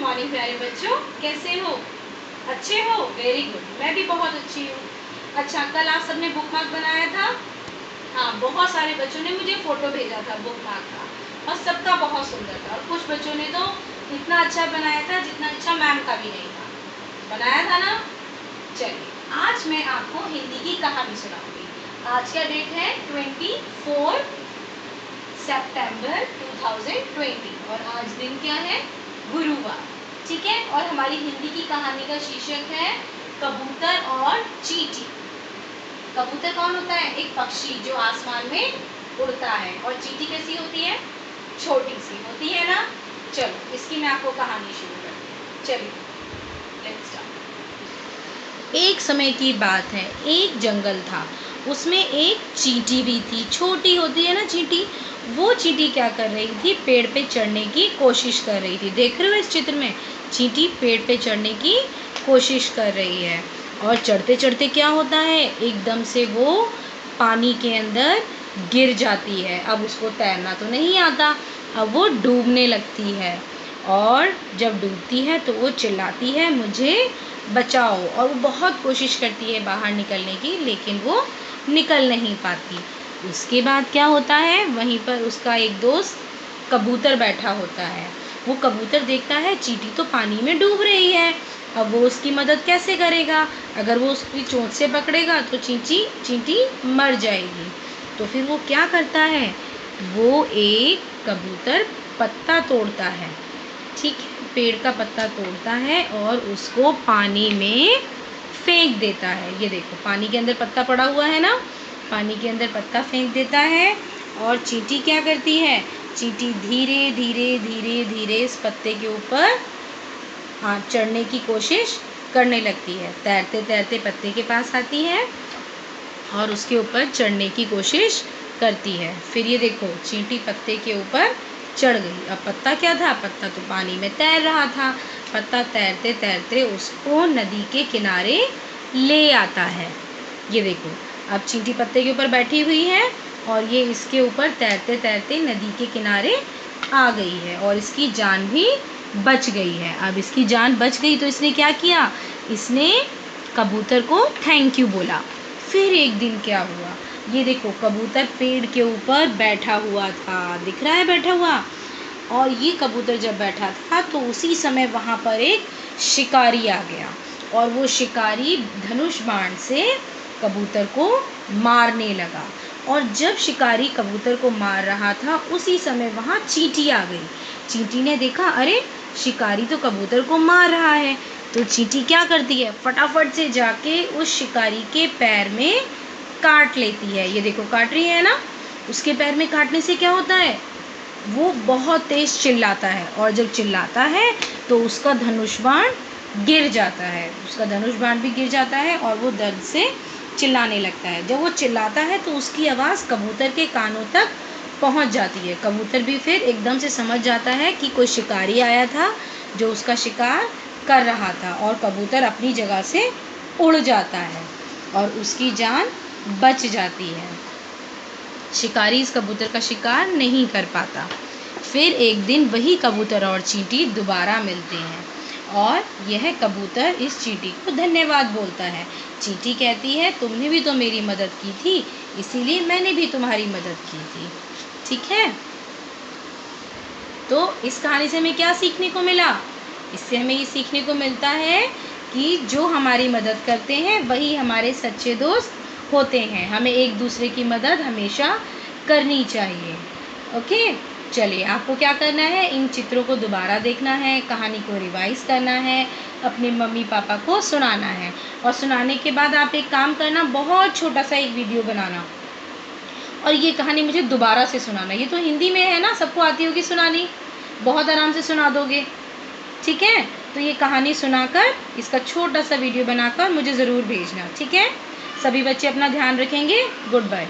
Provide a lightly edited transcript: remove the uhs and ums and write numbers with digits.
Morning प्यारे बच्चों, कैसे हो? अच्छे हो? वेरी गुड, मैं भी बहुत अच्छी हूँ। अच्छा, कल आप सबने बुक मार्क बनाया था? हाँ, बहुत सारे बच्चों ने मुझे फोटो भेजा था बुक मार्क का और सबका बहुत सुंदर था। और कुछ बच्चों ने तो इतना अच्छा बनाया था जितना अच्छा मैम का भी नहीं था। बनाया था ना? चलिए, आज मैं आपको हिंदी की कहानी सुनाऊंगी। आज का डेट है 24 सितंबर 2020 और आज दिन क्या है? गुरुवार। ठीक है। और हमारी हिंदी की कहानी का शीर्षक है कबूतर और चींटी। कबूतर कौन होता है? एक पक्षी जो आसमान में उड़ता है। और चींटी कैसी होती है? छोटी सी होती है ना। चलो, इसकी मैं आपको कहानी शुरू करती हूँ। चलिए, लेट्स स्टार्ट। एक समय की बात है, एक जंगल था, उसमें एक चींटी भी थी। छोटी होती है ना चींटी, वो चींटी क्या कर रही थी? पेड़ पे चढ़ने की कोशिश कर रही थी। देख रहे हो इस चित्र में? चींटी पेड़ पे चढ़ने की कोशिश कर रही है और चढ़ते चढ़ते क्या होता है? एकदम से वो पानी के अंदर गिर जाती है। अब उसको तैरना तो नहीं आता, अब वो डूबने लगती है। और जब डूबती है तो वो चिल्लाती है, मुझे बचाओ। और वो बहुत कोशिश करती है बाहर निकलने की, लेकिन वो निकल नहीं पाती। उसके बाद क्या होता है? वहीं पर उसका एक दोस्त कबूतर बैठा होता है। वो कबूतर देखता है चींटी तो पानी में डूब रही है, अब वो उसकी मदद कैसे करेगा? अगर वो उसकी चोंच से पकड़ेगा तो चींटी मर जाएगी। तो फिर वो क्या करता है? वो एक कबूतर पत्ता तोड़ता है। ठीक है, पेड़ का पत्ता तोड़ता है और उसको पानी में फेंक देता है। ये देखो, पानी के अंदर पत्ता पड़ा हुआ है ना, पानी के अंदर पत्ता फेंक देता है। और चींटी क्या करती है? चींटी धीरे धीरे धीरे धीरे इस पत्ते के ऊपर चढ़ने की कोशिश करने लगती है। तैरते तैरते पत्ते के पास आती है और उसके ऊपर चढ़ने की कोशिश करती है। फिर ये देखो, चींटी पत्ते के ऊपर चढ़ गई। अब पत्ता क्या था? पत्ता तो पानी में तैर रहा था। पत्ता तैरते तैरते उसको नदी के किनारे ले आता है। ये देखो, अब चींटी पत्ते के ऊपर बैठी हुई है और ये इसके ऊपर तैरते तैरते नदी के किनारे आ गई है और इसकी जान भी बच गई है। अब इसकी जान बच गई तो इसने क्या किया? इसने कबूतर को थैंक यू बोला। फिर एक दिन क्या हुआ? ये देखो, कबूतर पेड़ के ऊपर बैठा हुआ था। दिख रहा है बैठा हुआ? और ये कबूतर जब बैठा था तो उसी समय वहाँ पर एक शिकारी आ गया और वो शिकारी धनुष बाण से कबूतर को मारने लगा। और जब शिकारी कबूतर को मार रहा था उसी समय वहाँ चींटी आ गई। चींटी ने देखा, अरे शिकारी तो कबूतर को मार रहा है। तो चींटी क्या करती है? फटाफट से जाके उस शिकारी के पैर में काट लेती है। ये देखो, काट रही है ना। उसके पैर में काटने से क्या होता है? वो बहुत तेज चिल्लाता है और जब चिल्लाता है तो उसका धनुष बाण गिर जाता है। उसका धनुष बाण भी गिर जाता है और वो दर्द से चिल्लाने लगता है। जब वो चिल्लाता है तो उसकी आवाज़ कबूतर के कानों तक पहुंच जाती है। कबूतर भी फिर एकदम से समझ जाता है कि कोई शिकारी आया था जो उसका शिकार कर रहा था और कबूतर अपनी जगह से उड़ जाता है और उसकी जान बच जाती है। शिकारी इस कबूतर का शिकार नहीं कर पाता। फिर एक दिन वही कबूतर और चींटी दोबारा मिलते हैं और यह कबूतर इस चींटी को धन्यवाद बोलता है। चींटी कहती है, तुमने भी तो मेरी मदद की थी, इसीलिए मैंने भी तुम्हारी मदद की थी। ठीक है। तो इस कहानी से हमें क्या सीखने को मिला? इससे हमें ये सीखने को मिलता है कि जो हमारी मदद करते हैं वही हमारे सच्चे दोस्त होते हैं। हमें एक दूसरे की मदद हमेशा करनी चाहिए। ओके, चलिए, आपको क्या करना है? इन चित्रों को दोबारा देखना है, कहानी को रिवाइज करना है, अपने मम्मी पापा को सुनाना है और सुनाने के बाद आप एक काम करना, बहुत छोटा सा एक वीडियो बनाना और ये कहानी मुझे दोबारा से सुनाना। ये तो हिंदी में है ना, सबको आती होगी सुनानी, बहुत आराम से सुना दोगे। ठीक है। तो ये कहानी सुनाकर इसका छोटा सा वीडियो बनाकर मुझे ज़रूर भेजना। ठीक है। सभी बच्चे अपना ध्यान रखेंगे। Good bye.